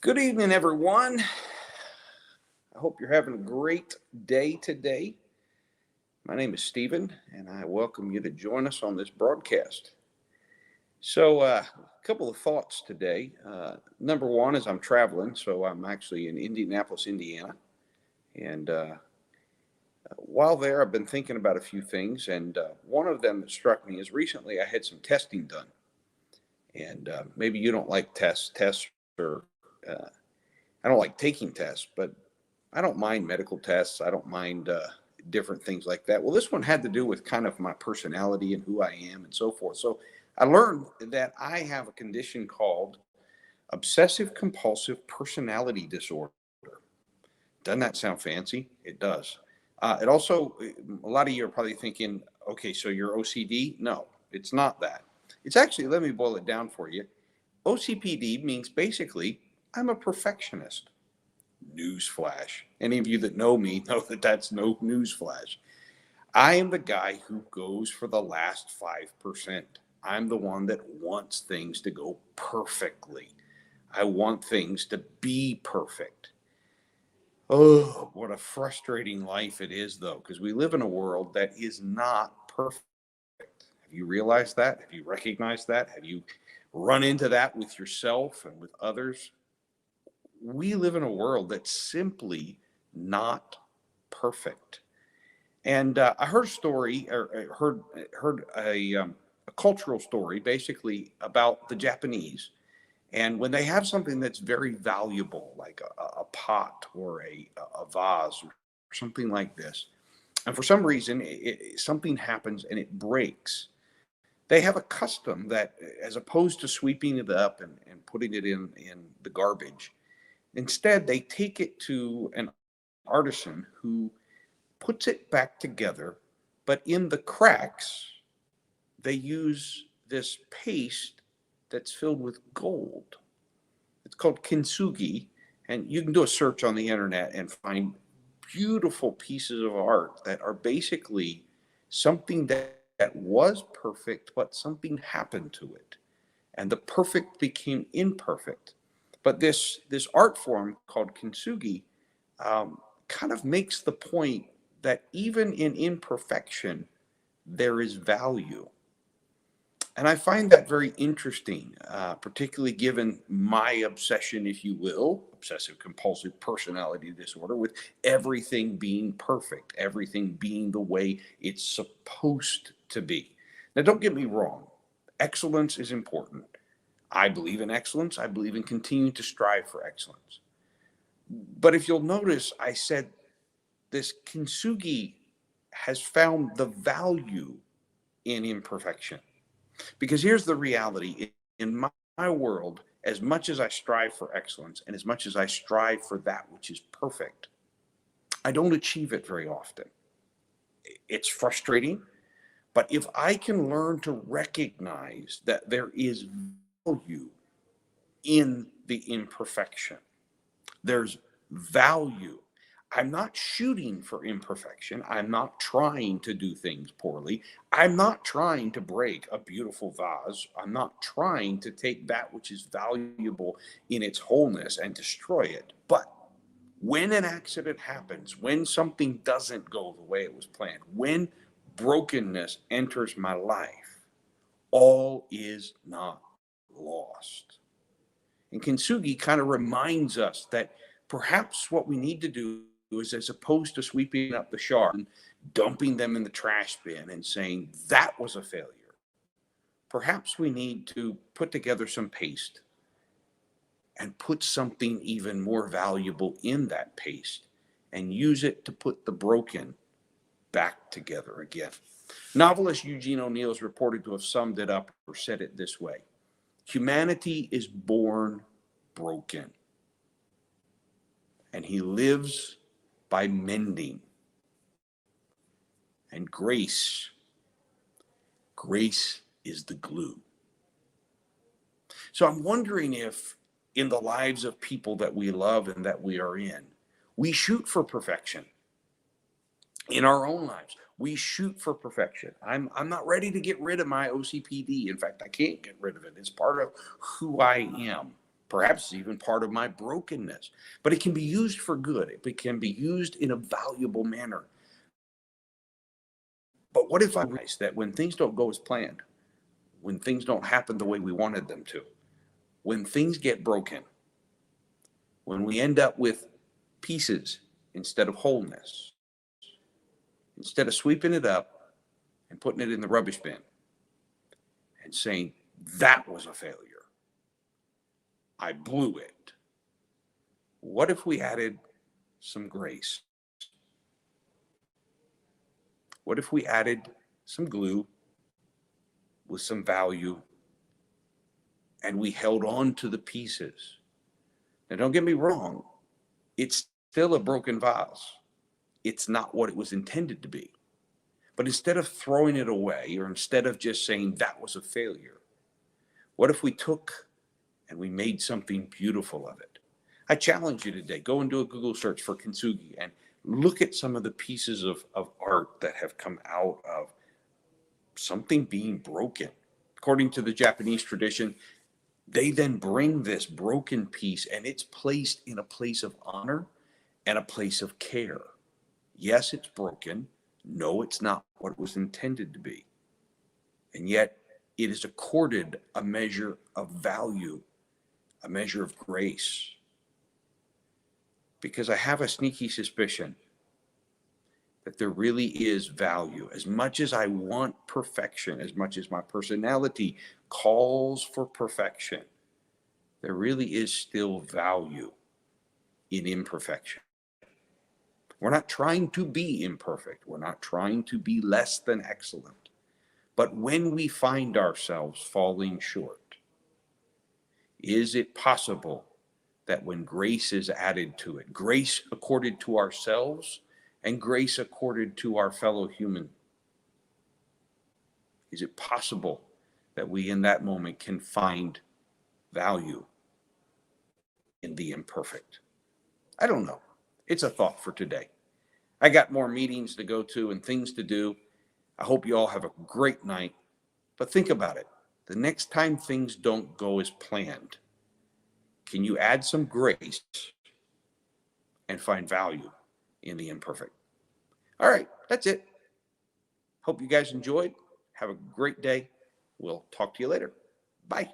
Good evening, everyone. I hope you're having a great day today. My name is Stephen, and I welcome you to join us on this broadcast. A couple of thoughts today. Number one is I'm traveling, so I'm actually in Indianapolis, Indiana. And while there, I've been thinking about a few things, and one of them that struck me is recently I had some testing done. And maybe you don't like tests. Tests are, I don't like taking tests, but I don't mind medical tests. I don't mind different things like that. Well, this one had to do with kind of my personality and who I am and so forth. So I learned that I have a condition called obsessive compulsive personality disorder. Doesn't that sound fancy? It does. It also, a lot of you are probably thinking, okay, so you're OCD? No, it's not that. It's actually, let me boil it down for you. OCPD means basically, I'm a perfectionist. Newsflash. Any of you that know me know that that's no newsflash. I am the guy who goes for the last 5%. I'm the one that wants things to go perfectly. I want things to be perfect. Oh, what a frustrating life it is, though, because we live in a world that is not perfect. Have you realized that? Have you recognized that? Have you run into that with yourself and with others? We live in a world that's simply not perfect. And I heard a story, or heard a cultural story, basically about the Japanese. And when they have something that's very valuable, like a pot or a vase or something like this, and for some reason something happens and it breaks, they have a custom that, as opposed to sweeping it up and putting it in the garbage, instead they take it to an artisan who puts it back together, but in the cracks, they use this paste that's filled with gold. It's called kintsugi, and you can do a search on the internet and find beautiful pieces of art that are basically something that was perfect, but something happened to it. And the perfect became imperfect. But this art form called kintsugi kind of makes the point that even in imperfection, there is value. And I find that very interesting, particularly given my obsession, if you will, obsessive compulsive personality disorder, with everything being perfect, everything being the way it's supposed to be. Now, don't get me wrong, excellence is important. I believe in excellence, I believe in continuing to strive for excellence. But if you'll notice, I said this kintsugi has found the value in imperfection. Because here's the reality, in my world, as much as I strive for excellence and as much as I strive for that which is perfect, I don't achieve it very often. It's frustrating, but if I can learn to recognize that there is value in the imperfection, there's value. I'm not shooting for imperfection. I'm not trying to do things poorly. I'm not trying to break a beautiful vase. I'm not trying to take that which is valuable in its wholeness and destroy it. But when an accident happens, when something doesn't go the way it was planned, when brokenness enters my life, all is not lost. And kintsugi kind of reminds us that perhaps what we need to do is, as opposed to sweeping up the shards and dumping them in the trash bin and saying that was a failure, perhaps we need to put together some paste and put something even more valuable in that paste and use it to put the broken back together again. Novelist Eugene O'Neill is reported to have summed it up or said it this way: humanity is born broken, and he lives by mending. And grace is the glue. So I'm wondering if in the lives of people that we love and that we are in, we shoot for perfection. In our own lives, we shoot for perfection. I'm not ready to get rid of my OCPD. In fact, I can't get rid of it. It's part of who I am. Perhaps it's even part of my brokenness, but it can be used for good. It can be used in a valuable manner. But what if I realize that when things don't go as planned, when things don't happen the way we wanted them to, when things get broken, when we end up with pieces instead of wholeness, instead of sweeping it up and putting it in the rubbish bin and saying, that was a failure, I blew it. What if we added some grace? What if we added some glue with some value and we held on to the pieces? Now, don't get me wrong, it's still a broken vase. It's not what it was intended to be. But instead of throwing it away, or instead of just saying that was a failure, what if we took and we made something beautiful of it? I challenge you today, go and do a Google search for kintsugi and look at some of the pieces of art that have come out of something being broken. According to the Japanese tradition, they then bring this broken piece and it's placed in a place of honor and a place of care. Yes, it's broken. No, it's not what it was intended to be. And yet it is accorded a measure of value, a measure of grace. Because I have a sneaky suspicion that there really is value. As much as I want perfection, as much as my personality calls for perfection, there really is still value in imperfection. We're not trying to be imperfect. We're not trying to be less than excellent. But when we find ourselves falling short, is it possible that when grace is added to it, grace accorded to ourselves and grace accorded to our fellow human, is it possible that we in that moment can find value in the imperfect? I don't know. It's a thought for today. I got more meetings to go to and things to do. I hope you all have a great night. But think about it. The next time things don't go as planned, can you add some grace and find value in the imperfect? All right, that's it. Hope you guys enjoyed. Have a great day. We'll talk to you later. Bye.